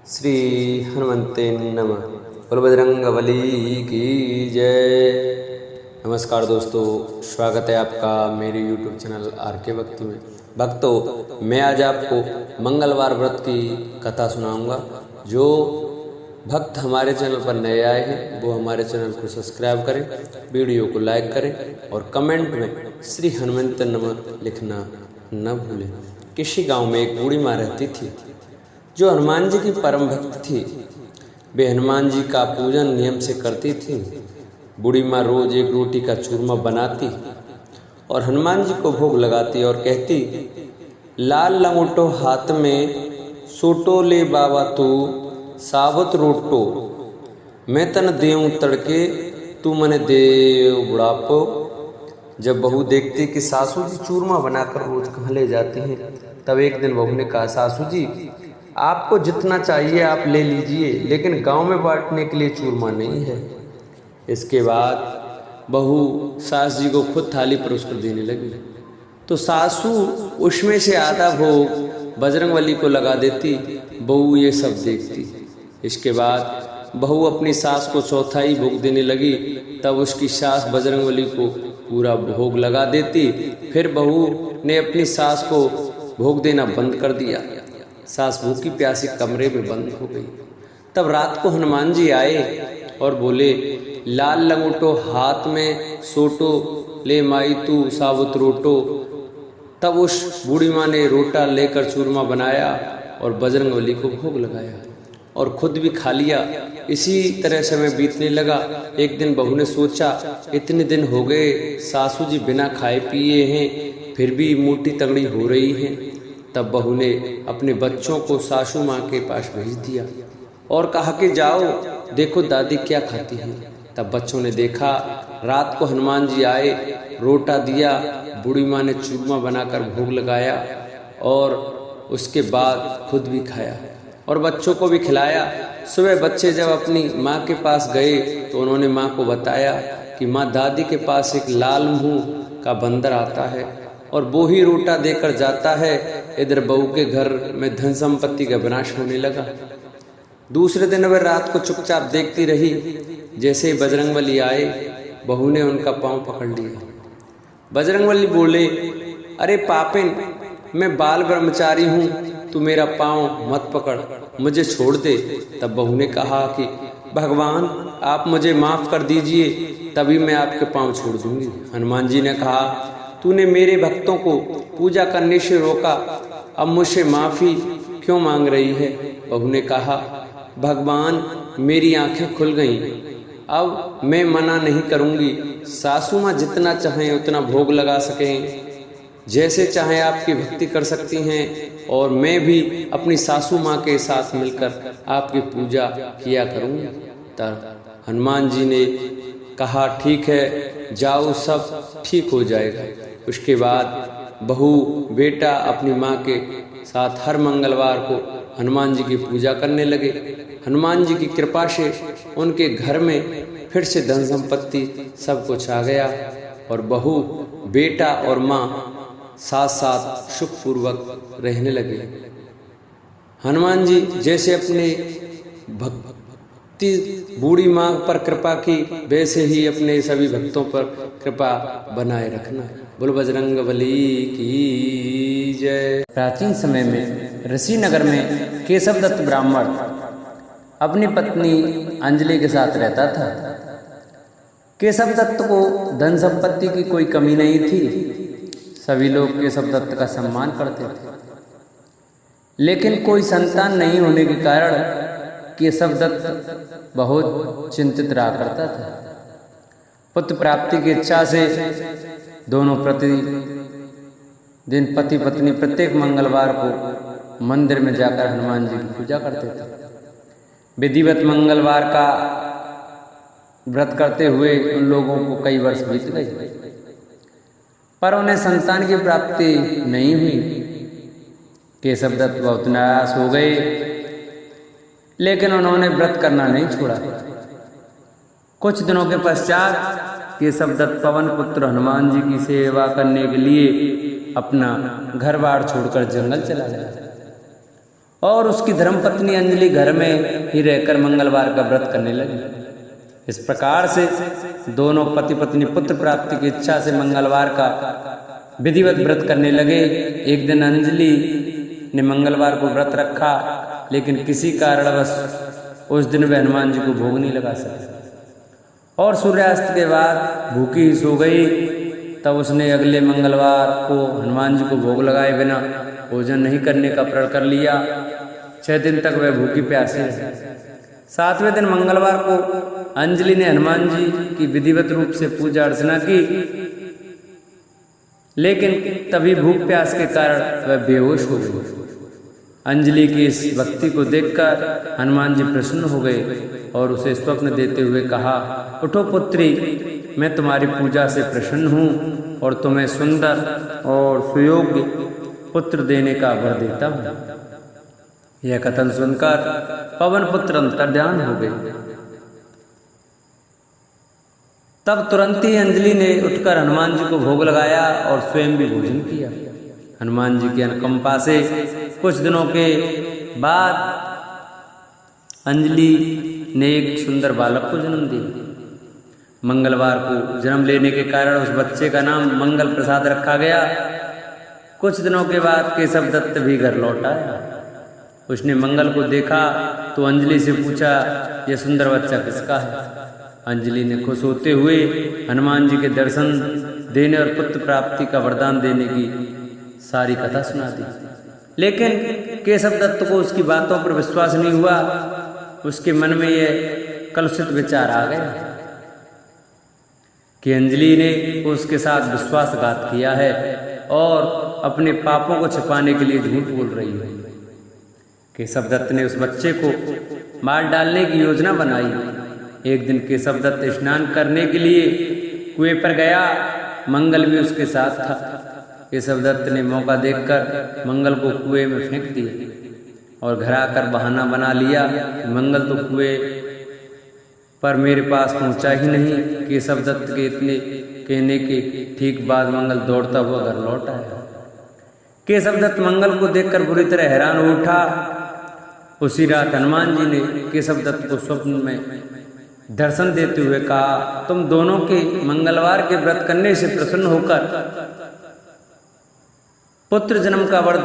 श्री हनुमते नमः। बोलो बजरंगबली की जय। नमस्कार दोस्तों, स्वागत है आपका मेरे YouTube चैनल आर.के. भक्ति में। भक्तों, मैं आज आपको मंगलवार व्रत की कथा सुनाऊंगा। जो भक्त हमारे चैनल पर नए आए हैं वो हमारे चैनल को सब्सक्राइब करें, वीडियो को लाइक करें और कमेंट में श्री हनुमते नमः लिखना न भूलें। किसी गांव में एक बूढ़ी माँ रहती थी जो हनुमान जी की परम भक्त थी। वे हनुमान जी का पूजन नियम से करती थी। बूढ़ी माँ रोज एक रोटी का चूरमा बनाती और हनुमान जी को भोग लगाती और कहती, लाल लंगोटो हाथ में सोटो ले बाबा तू सावत रोटो, मैं तन देऊं तड़के तू मने देव बुढ़ापो। जब बहू देखती कि सासू जी चूरमा बनाकर रोज कहाँ ले जाती हैं, तब एक दिन बहू ने कहा, सासू जी आपको जितना चाहिए आप ले लीजिए, लेकिन गांव में बांटने के लिए चूरमा नहीं है। इसके बाद बहू सास जी को खुद थाली परोसकर देने लगी तो सासू उसमें से आधा भोग बजरंगबली को लगा देती। बहू ये सब देखती। इसके बाद बहू अपनी सास को चौथाई भोग देने लगी। तब उसकी सास बजरंगबली को पूरा भोग लगा देती। फिर बहू ने अपनी सास को भोग देना बंद कर दिया। सास भूखी प्यासी कमरे में बंद हो गई। तब रात को हनुमान जी आए और बोले, लाल लंगोटो हाथ में सोटो ले माई तू साबुत रोटो। तब उस बूढ़ी माँ ने रोटा लेकर चूरमा बनाया और बजरंगबली को भोग लगाया और खुद भी खा लिया। इसी तरह समय बीतने लगा। एक दिन बहू ने सोचा, इतने दिन हो गए सासू जी बिना खाए पिए हैं, फिर भी मोटी तगड़ी हो रही हैं। तब बहू ने अपने बच्चों को सासू माँ के पास भेज दिया और कहा कि जाओ देखो दादी क्या खाती है। तब बच्चों ने देखा। रात को हनुमान जी आए, रोटा दिया, बूढ़ी माँ ने चूरमा बनाकर भोग लगाया और उसके बाद खुद भी खाया और बच्चों को भी खिलाया। सुबह बच्चे जब अपनी माँ के पास गए तो उन्होंने माँ को बताया कि माँ दादी के पास एक लाल मुंह का बंदर आता है और वो ही रोटा देकर जाता है। इधर बहू के घर में धन संपत्ति का विनाश होने लगा। दूसरे दिन वह रात को चुपचाप देखती रही। जैसे ही बजरंगबली आए, बहू ने उनका पांव पकड़ लिया। बजरंगबली बोले, अरे पापिन, मैं बाल ब्रह्मचारी हूँ, तू मेरा पांव मत पकड़, मुझे छोड़ दे। तब बहू ने कहा कि भगवान आप मुझे माफ कर दीजिए, तभी मैं आपके पांव छोड़ दूंगी। हनुमान जी ने कहा, तूने मेरे भक्तों को पूजा करने से रोका, अब मुझसे माफी क्यों मांग रही है? बहू ने कहा, भगवान मेरी आंखें खुल गईं, अब मैं मना नहीं करूंगी। सासू माँ जितना चाहें उतना भोग लगा सकें, जैसे चाहें आपकी भक्ति कर सकती हैं और मैं भी अपनी सासू माँ के साथ मिलकर आपकी पूजा किया करूंगी। तब हनुमान जी ने कहा, ठीक है जाओ, सब ठीक हो जाएगा। उसके बाद बहू बेटा अपनी माँ के साथ हर मंगलवार को हनुमान जी की पूजा करने लगे। हनुमान जी की कृपा से उनके घर में फिर से धन संपत्ति सब कुछ आ गया और बहू बेटा और माँ साथ साथ सुखपूर्वक रहने लगे। हनुमान जी जैसे अपने भक्ति बूढ़ी माँ पर कृपा की, वैसे ही अपने सभी भक्तों पर कृपा बनाए रखना। बोलो बजरंगबली की जय। प्राचीन समय में ऋषि नगर में केशव दत्त ब्राह्मण अपनी पत्नी अंजलि के साथ रहता था। केशव दत्त को धन संपत्ति की कोई कमी नहीं थी। सभी लोग केशव दत्त का सम्मान करते थे, लेकिन कोई संतान नहीं होने के कारण केशव दत्त बहुत चिंतित रहा करता था। पुत्र प्राप्ति की इच्छा से दोनों प्रतिदिन पति पत्नी प्रत्येक मंगलवार को मंदिर में जाकर हनुमान जी की पूजा करते थे। विधिवत मंगलवार का व्रत करते हुए उन लोगों को कई वर्ष बीत गए, पर उन्हें संतान की प्राप्ति नहीं हुई। केशव दत्त बहुत निराश हो गए, लेकिन उन्होंने व्रत करना नहीं छोड़ा। कुछ दिनों के पश्चात केशव दत्त पवन पुत्र हनुमान जी की सेवा करने के लिए अपना घर बार छोड़कर जंगल चला गया। और उसकी धर्मपत्नी अंजलि घर में ही रहकर मंगलवार का व्रत करने लगी। इस प्रकार से दोनों पति पत्नी पुत्र प्राप्ति की इच्छा से मंगलवार का विधिवत व्रत करने लगे। एक दिन अंजलि ने मंगलवार को व्रत रखा, लेकिन किसी कारणवश उस दिन वह हनुमान जी को भोग नहीं लगा सके और सूर्यास्त के बाद भूखी ही सो गई। तब उसने अगले मंगलवार को हनुमान जी को भोग लगाए बिना भोजन नहीं करने का प्रण कर लिया। 6 दिन तक वह भूखी प्यासी रही। 7वें दिन मंगलवार को अंजलि ने हनुमान जी की विधिवत रूप से पूजा अर्चना की, लेकिन तभी भूख प्यास के कारण वह बेहोश हो गई। अंजलि की इस भक्ति को देखकर हनुमान जी प्रसन्न हो गए और उसे स्वप्न देते हुए कहा, उठो पुत्री, मैं तुम्हारी पूजा से प्रसन्न हूँ और तुम्हें सुंदर और सुयोग्य पुत्र देने का वर देता हूँ। यह कथन सुनकर पवन पुत्र अंतर्ध्यान हो गए। तब तुरंत ही अंजलि ने उठकर हनुमान जी को भोग लगाया और स्वयं भी भोजन किया। हनुमान जी की अनुकंपा से कुछ दिनों के बाद अंजलि ने एक सुंदर बालक को जन्म दिया। मंगलवार को जन्म लेने के कारण उस बच्चे का नाम मंगल प्रसाद रखा गया। कुछ दिनों के बाद केशव दत्त भी घर लौट आया। उसने मंगल को देखा तो अंजलि से पूछा, यह सुंदर बच्चा किसका है? अंजलि ने खुश होते हुए हनुमान जी के दर्शन देने और पुत्र प्राप्ति का वरदान देने की सारी कथा सुना दी। लेकिन केशव दत्त को उसकी बातों पर विश्वास नहीं हुआ। उसके मन में यह कलुषित विचार आ गया कि अंजलि ने उसके साथ विश्वासघात किया है और अपने पापों को छिपाने के लिए झूठ बोल रही है। केशव दत्त ने उस बच्चे को मार डालने की योजना बनाई। एक दिन केशव दत्त स्नान करने के लिए कुएं पर गया। मंगल भी उसके साथ था। केशव दत्त ने मौका देखकर मंगल को कुएं में फेंक दिया और घर आकर बहाना बना लिया, मंगल तो कुएं पर मेरे पास पहुंचा ही नहीं। केशव दत्त के इतने कहने के ठीक बाद मंगल दौड़ता हुआ घर लौट आया। केशव दत्त मंगल को देखकर बुरी तरह हैरान हो उठा। उसी रात हनुमान जी ने केशव दत्त को स्वप्न में दर्शन देते हुए कहा, तुम दोनों के मंगलवार के व्रत करने से प्रसन्न होकर पुत्र जन्म का वर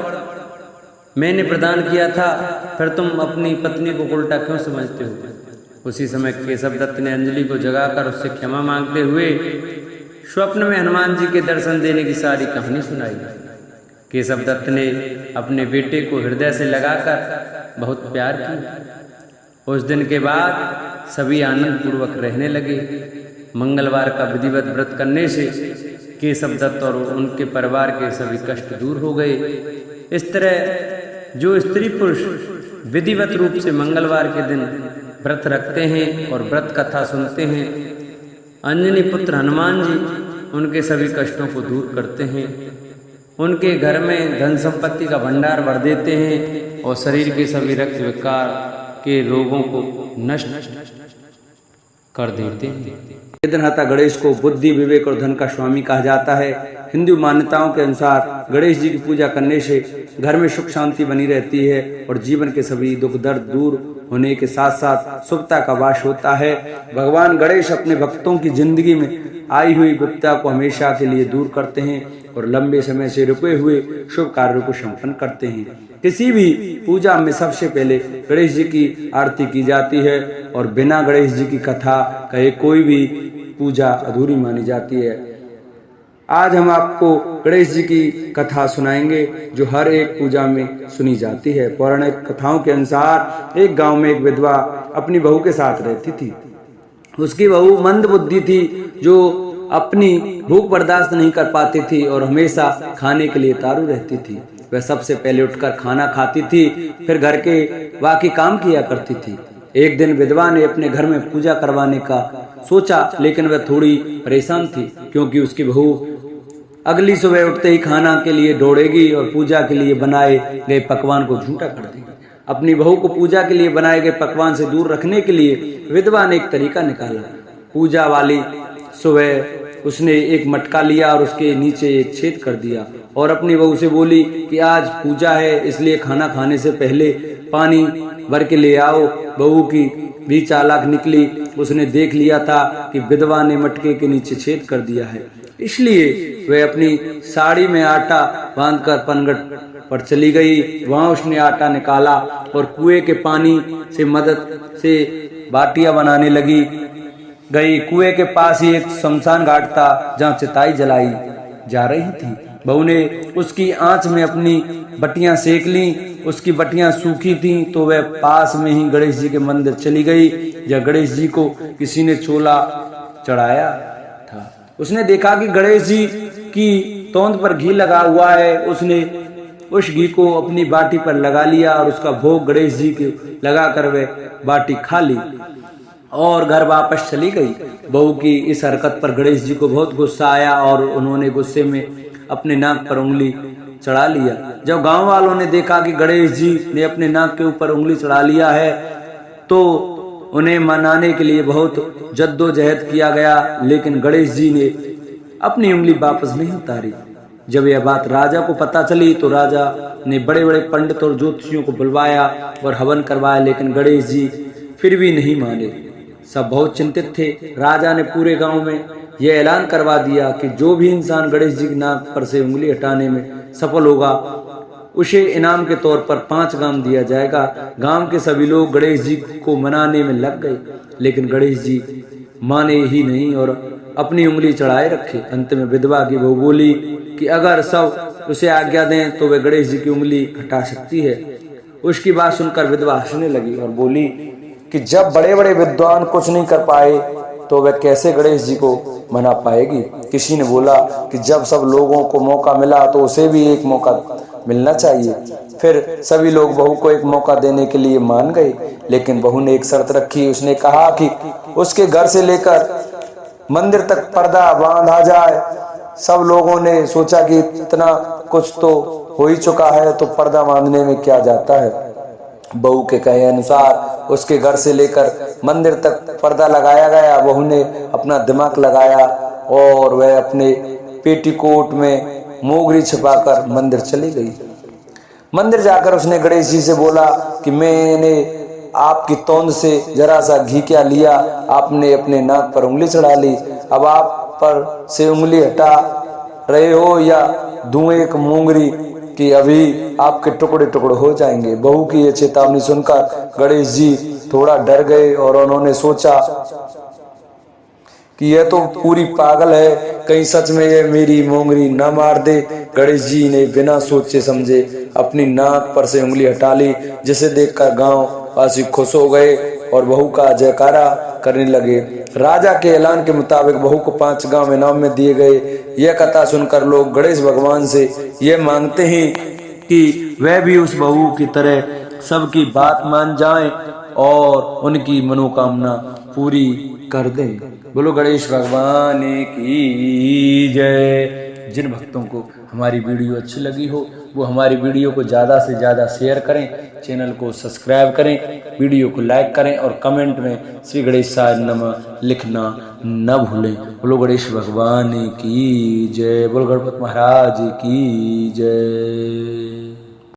मैंने प्रदान किया था, फिर तुम अपनी पत्नी को उल्टा क्यों समझते हो? उसी समय केशव दत्त ने अंजलि को जगाकर उससे क्षमा मांगते हुए स्वप्न में हनुमान जी के दर्शन देने की सारी कहानी सुनाई। केशव दत्त ने अपने बेटे को हृदय से लगाकर बहुत प्यार किया। उस दिन के बाद सभी आनंद पूर्वक रहने लगे। मंगलवार का विधिवत व्रत करने से केशव दत्त और उनके परिवार के सभी कष्ट दूर हो गए। इस तरह जो स्त्री पुरुष विधिवत रूप से मंगलवार के दिन व्रत रखते हैं और व्रत कथा सुनते हैं, अंजनी पुत्र हनुमान जी उनके सभी कष्टों को दूर करते हैं। उनके घर में धन संपत्ति का भंडार भर देते हैं और शरीर के सभी रक्त विकार के रोगों को नष्ट कर देते हैं। वेदनहर्ता गणेश को बुद्धि, विवेक और धन का स्वामी कहा जाता है। हिंदू मान्यताओं के अनुसार गणेश जी की पूजा करने से घर में सुख शांति बनी रहती है और जीवन के सभी दुख दर्द दूर होने के साथ साथ शुभता का वास होता है। भगवान गणेश अपने भक्तों की जिंदगी में आई हुई विपदा को हमेशा के लिए दूर करते हैं और लंबे समय से रुके हुए शुभ कार्यों को संपन्न करते हैं। किसी भी पूजा में सबसे पहले गणेश जी की आरती की जाती है और बिना गणेश जी की कथा कहे कोई भी पूजा अधूरी मानी जाती है। आज हम आपको गणेश जी की कथा सुनाएंगे जो हर एक पूजा में सुनी जाती है। पौराणिक कथाओं के अनुसार एक गांव में एक विधवा अपनी बहू के साथ रहती थी। उसकी बहू मंद बुद्धि थी जो अपनी भूख बर्दाश्त नहीं कर पाती थी और हमेशा खाने के लिए तारू रहती थी। वह सबसे पहले उठकर खाना खाती थी, फिर घर के बाकी काम किया करती थी। एक दिन विधवा ने अपने घर में पूजा करवाने का सोचा, लेकिन वह थोड़ी परेशान थी क्योंकि उसकी बहू अगली सुबह उठते ही खाना के लिए दौड़ेगी और पूजा के लिए बनाए गए पकवान को झूठा कर देगी। अपनी बहू को पूजा के लिए बनाए गए पकवान से दूर रखने के लिए विधवा ने एक तरीका निकाला। पूजा वाली सुबह उसने एक मटका लिया और उसके नीचे एक छेद कर दिया और अपनी बहू से बोली कि आज पूजा है, इसलिए खाना खाने से पहले पानी भर के ले आओ। बहू की भी चालाक निकली, उसने देख लिया था कि विधवा ने मटके के नीचे छेद कर दिया है, इसलिए वह अपनी साड़ी में आटा बांधकर पनघट पर चली गई। वहां उसने आटा निकाला और कुएं के पानी से मदद से बाटियां बनाने लगी गई। कुएं के पास ही एक शमशान घाट था जहां चिताई जलाई जा रही थी। बहू ने उसकी आंच में अपनी बटियां सेक ली। उसकी बटियां सूखी थी तो वह पास में ही गणेश जी के मंदिर चली गई, जहाँ गणेश जी को किसी ने चोला चढ़ाया था। उसने देखा कि गणेश जी की तोंद पर घी लगा हुआ है। उसने उस घी को अपनी बाटी पर लगा लिया और उसका भोग गणेश जी के लगाकर वह बाटी खा ली और घर वापस चली गई। बहू की इस हरकत पर गणेश जी को बहुत गुस्सा आया और उन्होंने गुस्से में अपने नाक पर उंगली चढ़ा लिया। जब गांव वालों ने देखा कि गणेश जी ने अपने नाक के ऊपर उंगली चढ़ा लिया है तो उन्हें मनाने के लिए बहुत जद्दोजहद किया गया, लेकिन गणेश जी ने अपनी उंगली वापस नहीं उतारी। जब यह बात राजा को पता चली तो राजा ने बड़े बड़े पंडित और ज्योतिषियों को बुलवाया और हवन करवाया, लेकिन गणेश जी फिर भी नहीं माने। सब बहुत चिंतित थे। राजा ने पूरे गांव में यह ऐलान करवा दिया कि जो भी इंसान गणेश जी की नाक पर से उंगली हटाने में सफल होगा उसे इनाम के तौर पर 5 गांव दिया जाएगा। गांव के सभी लोग गणेश जी को मनाने में लग गए, लेकिन गणेश जी माने ही नहीं और अपनी उंगली चढ़ाए रखे। अंत में विधवा की बहू बोली कि अगर सब उसे आज्ञा दें तो वह गणेश जी की उंगली हटा सकती है। उसकी बात सुनकर विधवा हंसने लगी और बोली कि जब बड़े बड़े विद्वान कुछ नहीं कर पाए तो वह कैसे गणेश जी को मना पाएगी। किसी ने बोला कि जब सब लोगों को मौका मिला तो उसे भी एक मौका मिलना चाहिए। फिर सभी लोग बहू को एक मौका देने के लिए मान गए, लेकिन बहू ने एक शर्त रखी। उसने कहा कि उसके घर से लेकर मंदिर तक पर्दा बांधा जाए। सब लोगों ने सोचा कि इतना कुछ तो हो ही चुका है तो पर्दा बांधने में क्या जाता है। बहू के कहे अनुसार उसके घर से लेकर मंदिर तक पर्दा लगाया गया। बहू ने अपना दिमाग लगाया और वह अपने पेटीकोट में मोगरी छिपाकर मंदिर चली गई। मंदिर जाकर उसने गणेश जी से बोला कि मैंने आपकी तोंद से जरा सा घी क्या लिया, आपने अपने नाक पर उंगली चढ़ा ली। अब आप पर से उंगली हटा रहे हो या दूं एक मोंगरी कि अभी आपके टुकड़े टुकड़े हो जाएंगे। बहू की ये चेतावनी सुनकर गणेश जी थोड़ा डर गए और उन्होंने सोचा कि यह तो पूरी पागल है, कहीं सच में ये मेरी मोंगरी न मार दे। गणेश जी ने बिना सोचे समझे अपनी नाक पर से उंगली हटा ली, जिसे देखकर गांव वासी खुश हो गए और बहू का जयकारा करने लगे। राजा के ऐलान के मुताबिक बहू को 5 गांव इनाम में दिए गए। यह कथा सुनकर लोग गणेश भगवान से यह मांगते हैं कि वह भी उस बहू की तरह सबकी बात मान जाएं और उनकी मनोकामना पूरी कर दें। बोलो गणेश भगवान की जय। जिन भक्तों को हमारी वीडियो अच्छी लगी हो वो हमारी वीडियो को ज़्यादा से ज़्यादा शेयर करें, चैनल को सब्सक्राइब करें, वीडियो को लाइक करें और कमेंट में श्री गणेशाय नमः लिखना न भूलें। बोलो गणेश भगवान की जय। बोलो गणपति महाराज की जय।